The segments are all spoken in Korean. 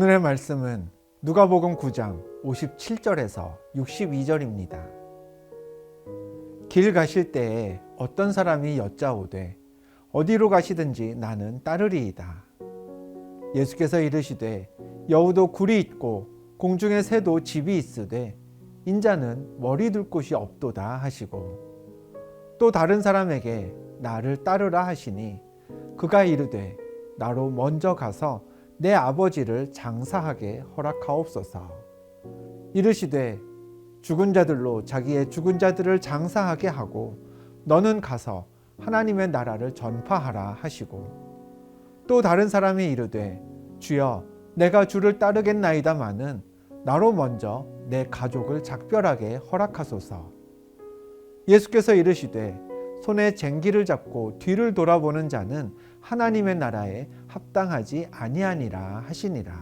오늘의 말씀은 누가복음 9장 57절에서 62절입니다. 길 가실 때에 어떤 사람이 여짜오되 어디로 가시든지 나는 따르리이다. 예수께서 이르시되 여우도 굴이 있고 공중의 새도 집이 있으되 인자는 머리 둘 곳이 없도다 하시고, 또 다른 사람에게 나를 따르라 하시니 그가 이르되 나로 먼저 가서 내 아버지를 장사하게 허락하옵소서. 이르시되 죽은 자들로 자기의 죽은 자들을 장사하게 하고 너는 가서 하나님의 나라를 전파하라 하시고, 또 다른 사람이 이르되 주여 내가 주를 따르겠나이다마는 나로 먼저 내 가족을 작별하게 허락하소서. 예수께서 이르시되 손에 쟁기를 잡고 뒤를 돌아보는 자는 하나님의 나라에 합당하지 아니하니라 하시니라.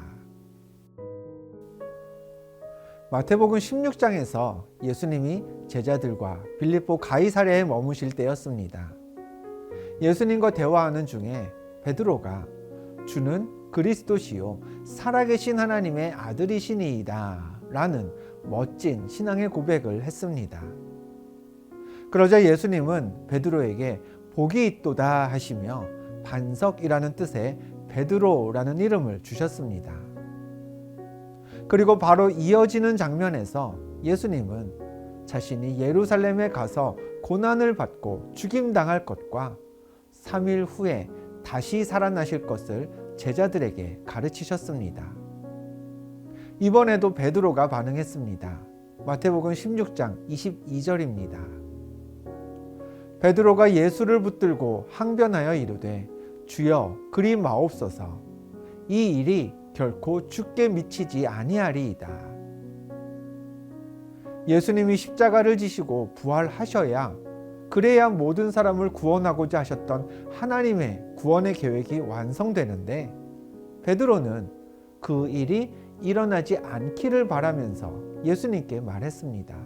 마태복음 16장에서 예수님이 제자들과 빌립보 가이사랴에 머무실 때였습니다. 예수님과 대화하는 중에 베드로가 주는 그리스도시요 살아계신 하나님의 아들이시니이다 라는 멋진 신앙의 고백을 했습니다. 그러자 예수님은 베드로에게 복이 있도다 하시며 반석이라는 뜻의 베드로라는 이름을 주셨습니다. 그리고 바로 이어지는 장면에서 예수님은 자신이 예루살렘에 가서 고난을 받고 죽임당할 것과 3일 후에 다시 살아나실 것을 제자들에게 가르치셨습니다. 이번에도 베드로가 반응했습니다. 마태복음 16장 22절입니다. 베드로가 예수를 붙들고 항변하여 이르되 주여 그리 마옵소서. 이 일이 결코 죽게 미치지 아니하리이다. 예수님이 십자가를 지시고 부활하셔야, 그래야 모든 사람을 구원하고자 하셨던 하나님의 구원의 계획이 완성되는데, 베드로는 그 일이 일어나지 않기를 바라면서 예수님께 말했습니다.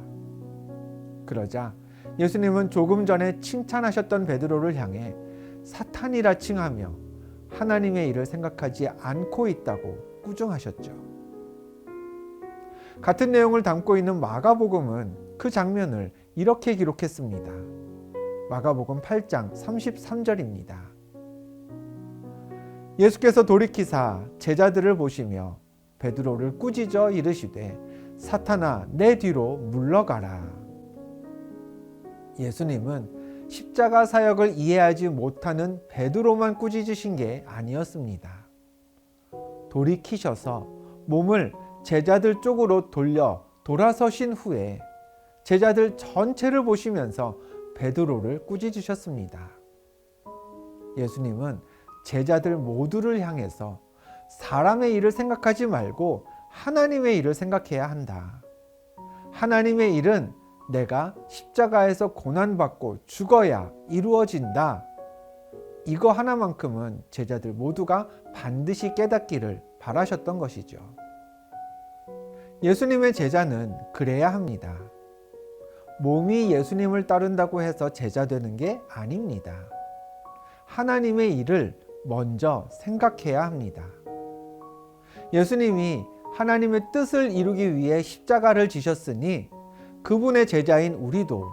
그러자 예수님은 조금 전에 칭찬하셨던 베드로를 향해 사탄이라 칭하며 하나님의 일을 생각하지 않고 있다고 꾸중하셨죠. 같은 내용을 담고 있는 마가복음은 그 장면을 이렇게 기록했습니다. 마가복음 8장 33절입니다. 예수께서 돌이키사 제자들을 보시며 베드로를 꾸짖어 이르시되 사탄아 내 뒤로 물러가라. 예수님은 십자가 사역을 이해하지 못하는 베드로만 꾸짖으신 게 아니었습니다. 돌이키셔서 몸을 제자들 쪽으로 돌아서신 후에 제자들 전체를 보시면서 베드로를 꾸짖으셨습니다. 예수님은 제자들 모두를 향해서 사람의 일을 생각하지 말고 하나님의 일을 생각해야 한다. 하나님의 일은 내가 십자가에서 고난받고 죽어야 이루어진다. 이거 하나만큼은 제자들 모두가 반드시 깨닫기를 바라셨던 것이죠. 예수님의 제자는 그래야 합니다. 몸이 예수님을 따른다고 해서 제자 되는 게 아닙니다. 하나님의 일을 먼저 생각해야 합니다. 예수님이 하나님의 뜻을 이루기 위해 십자가를 지셨으니 그분의 제자인 우리도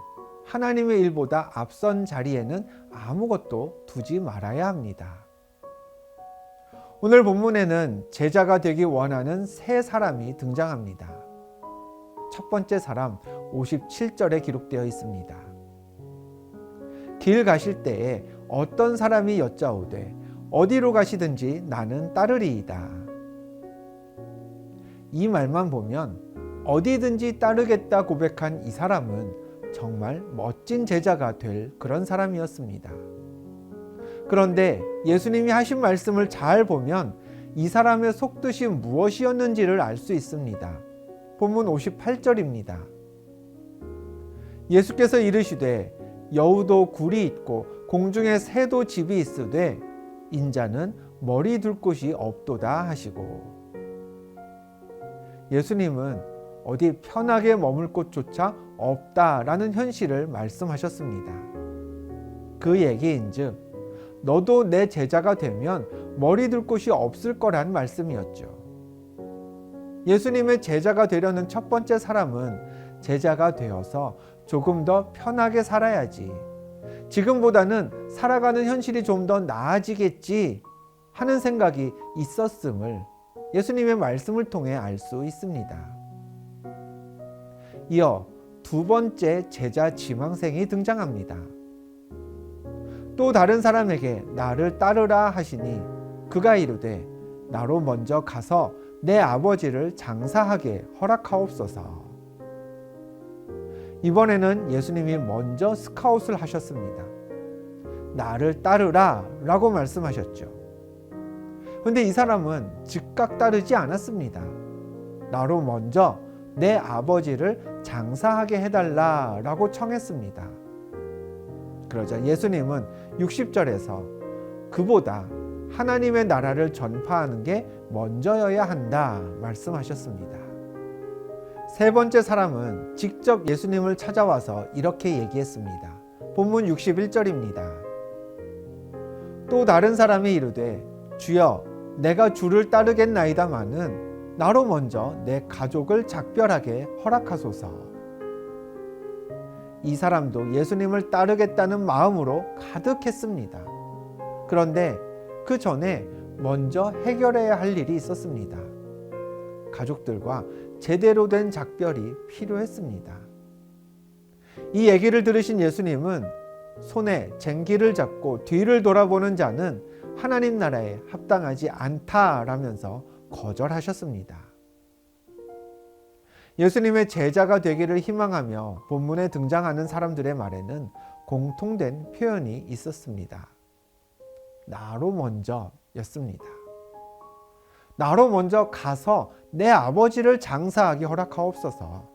하나님의 일보다 앞선 자리에는 아무것도 두지 말아야 합니다. 오늘 본문에는 제자가 되기 원하는 세 사람이 등장합니다. 첫 번째 사람 57절에 기록되어 있습니다. 길 가실 때에 어떤 사람이 여짜오되 어디로 가시든지 나는 따르리이다. 이 말만 보면 어디든지 따르겠다 고백한 이 사람은 정말 멋진 제자가 될 그런 사람이었습니다. 그런데 예수님이 하신 말씀을 잘 보면 이 사람의 속뜻이 무엇이었는지를 알 수 있습니다. 본문 58절입니다. 예수께서 이르시되 여우도 굴이 있고 공중에 새도 집이 있으되 인자는 머리 둘 곳이 없도다 하시고, 예수님은 어디 편하게 머물 곳조차 없다라는 현실을 말씀하셨습니다. 그 얘기인즉 너도 내 제자가 되면 머리 둘 곳이 없을 거란 말씀이었죠. 예수님의 제자가 되려는 첫 번째 사람은 제자가 되어서 조금 더 편하게 살아야지, 지금보다는 살아가는 현실이 좀 더 나아지겠지 하는 생각이 있었음을 예수님의 말씀을 통해 알 수 있습니다. 이어 두 번째 제자 지망생이 등장합니다. 또 다른 사람에게 나를 따르라 하시니 그가 이르되 나로 먼저 가서 내 아버지를 장사하게 허락하옵소서. 이번에는 예수님이 먼저 스카웃을 하셨습니다. 나를 따르라 라고 말씀하셨죠. 그런데 이 사람은 즉각 따르지 않았습니다. 나로 먼저 내 아버지를 장사하게 해달라 라고 청했습니다. 그러자 예수님은 60절에서 그보다 하나님의 나라를 전파하는 게 먼저여야 한다 말씀하셨습니다. 세 번째 사람은 직접 예수님을 찾아와서 이렇게 얘기했습니다. 본문 61절입니다. 또 다른 사람이 이르되 주여 내가 주를 따르겠나이다마는 나로 먼저 내 가족을 작별하게 허락하소서. 이 사람도 예수님을 따르겠다는 마음으로 가득했습니다. 그런데 그 전에 먼저 해결해야 할 일이 있었습니다. 가족들과 제대로 된 작별이 필요했습니다. 이 얘기를 들으신 예수님은 손에 쟁기를 잡고 뒤를 돌아보는 자는 하나님 나라에 합당하지 않다라면서 거절하셨습니다. 예수님의 제자가 되기를 희망하며 본문에 등장하는 사람들의 말에는 공통된 표현이 있었습니다. 나로 먼저 였습니다. 나로 먼저 가서 내 아버지를 장사하게 허락하옵소서.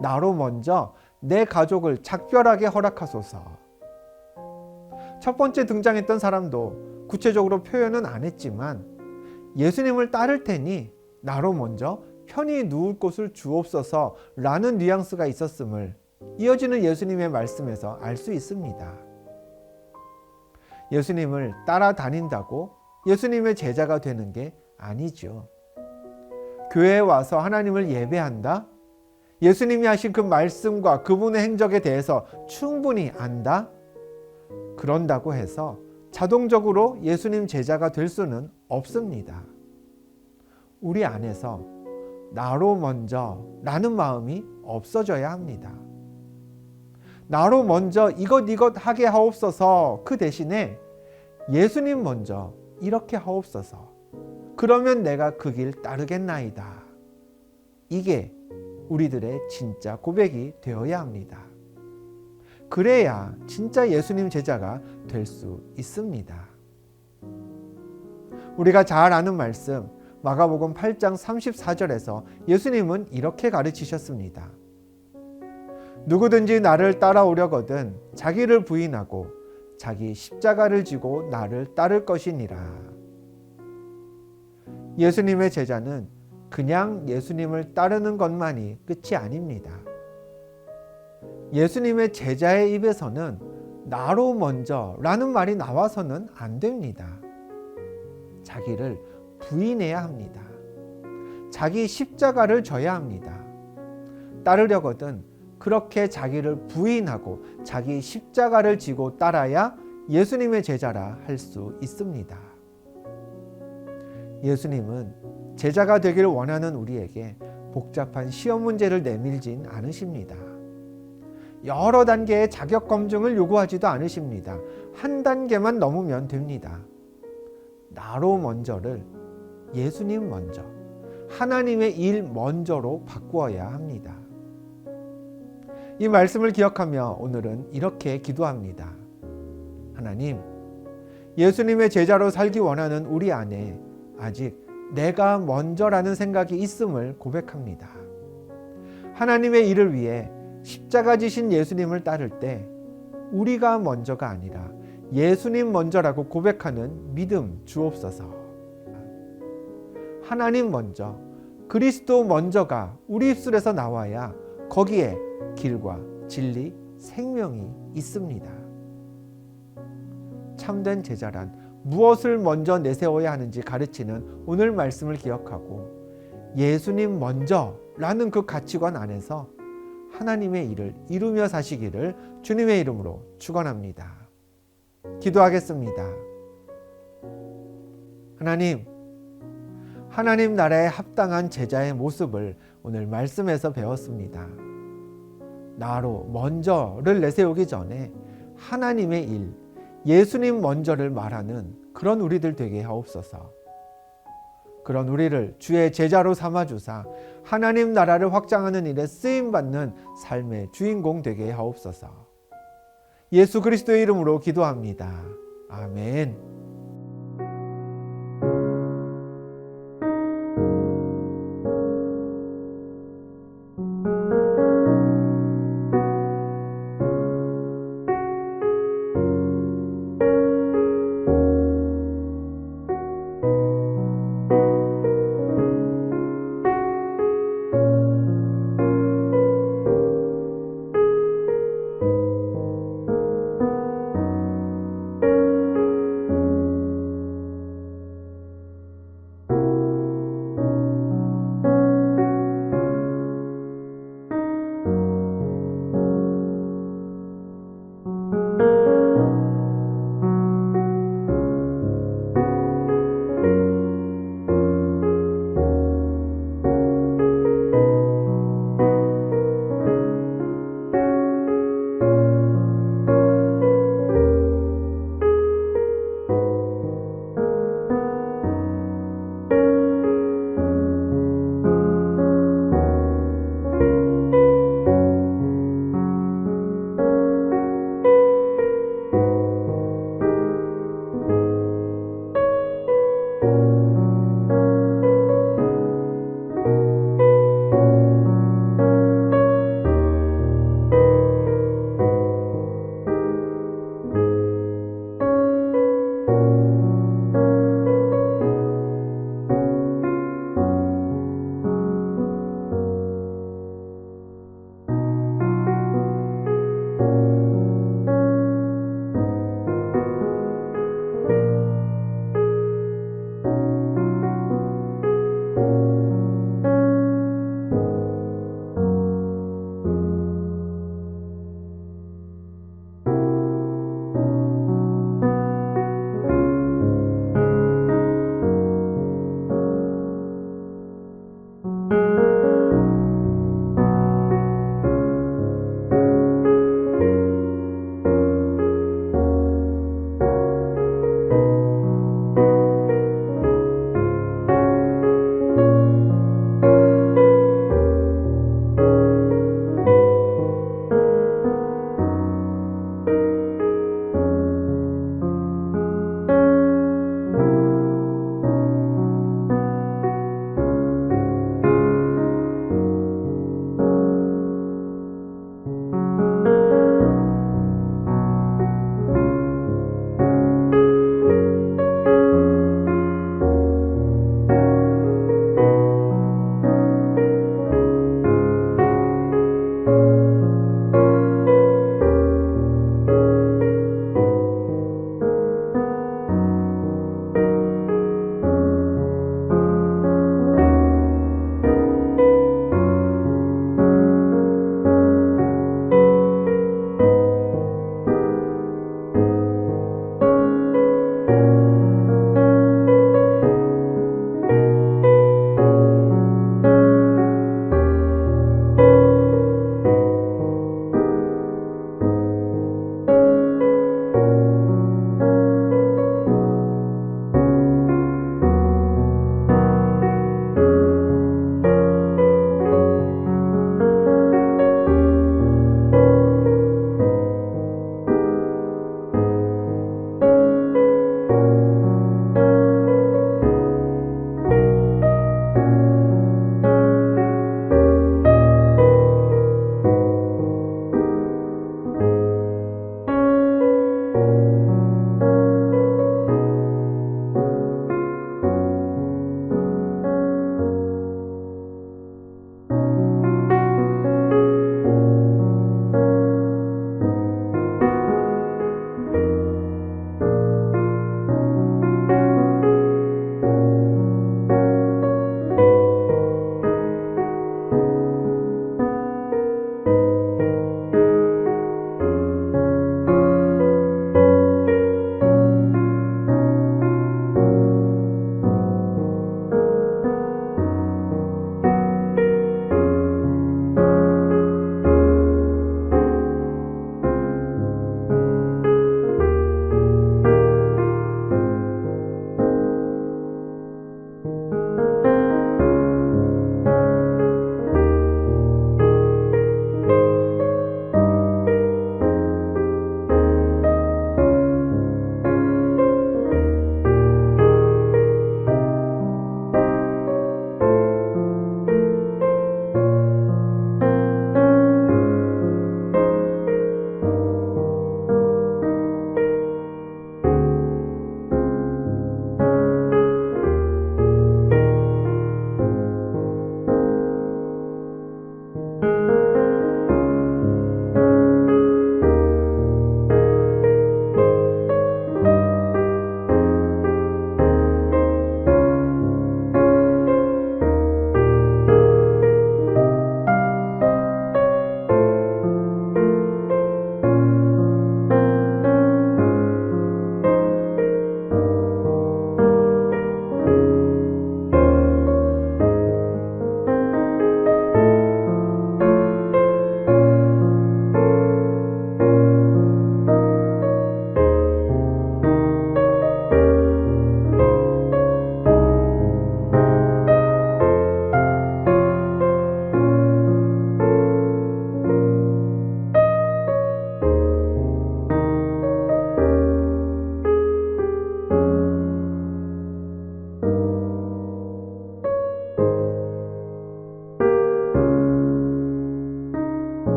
나로 먼저 내 가족을 작별하게 허락하소서. 첫 번째 등장했던 사람도 구체적으로 표현은 안 했지만 예수님을 따를 테니 나로 먼저 편히 누울 곳을 주옵소서 라는 뉘앙스가 있었음을 이어지는 예수님의 말씀에서 알 수 있습니다. 예수님을 따라다닌다고 예수님의 제자가 되는 게 아니죠. 교회에 와서 하나님을 예배한다? 예수님이 하신 그 말씀과 그분의 행적에 대해서 충분히 안다? 그런다고 해서 자동적으로 예수님 제자가 될 수는 없습니다. 우리 안에서 나로 먼저 라는 마음이 없어져야 합니다. 나로 먼저 이것 하게 하옵소서. 그 대신에 예수님 먼저 이렇게 하옵소서. 그러면 내가 그 길 따르겠나이다. 이게 우리들의 진짜 고백이 되어야 합니다. 그래야 진짜 예수님 제자가 될 수 있습니다. 우리가 잘 아는 말씀 마가복음 8장 34절에서 예수님은 이렇게 가르치셨습니다. 누구든지 나를 따라오려거든 자기를 부인하고 자기 십자가를 지고 나를 따를 것이니라. 예수님의 제자는 그냥 예수님을 따르는 것만이 끝이 아닙니다. 예수님의 제자의 입에서는 나로 먼저 라는 말이 나와서는 안 됩니다. 자기를 부인해야 합니다. 자기 십자가를 져야 합니다. 따르려거든 그렇게 자기를 부인하고 자기 십자가를 지고 따라야 예수님의 제자라 할 수 있습니다. 예수님은 제자가 되기를 원하는 우리에게 복잡한 시험 문제를 내밀진 않으십니다. 여러 단계의 자격 검증을 요구하지도 않으십니다. 한 단계만 넘으면 됩니다. 나로 먼저를 예수님 먼저, 하나님의 일 먼저로 바꾸어야 합니다. 이 말씀을 기억하며 오늘은 이렇게 기도합니다. 하나님, 예수님의 제자로 살기 원하는 우리 안에 아직 내가 먼저라는 생각이 있음을 고백합니다. 하나님의 일을 위해 십자가 지신 예수님을 따를 때 우리가 먼저가 아니라 예수님 먼저라고 고백하는 믿음 주옵소서. 하나님 먼저, 그리스도 먼저가 우리 입술에서 나와야 거기에 길과 진리, 생명이 있습니다. 참된 제자란 무엇을 먼저 내세워야 하는지 가르치는 오늘 말씀을 기억하고 예수님 먼저라는 그 가치관 안에서 하나님의 일을 이루며 사시기를 주님의 이름으로 축원합니다. 기도하겠습니다. 하나님 나라에 합당한 제자의 모습을 오늘 말씀에서 배웠습니다. 나로 먼저를 내세우기 전에 하나님의 일, 예수님 먼저를 말하는 그런 우리들 되게 하옵소서. 그런 우리를 주의 제자로 삼아주사 하나님 나라를 확장하는 일에 쓰임받는 삶의 주인공 되게 하옵소서. 예수 그리스도의 이름으로 기도합니다. 아멘.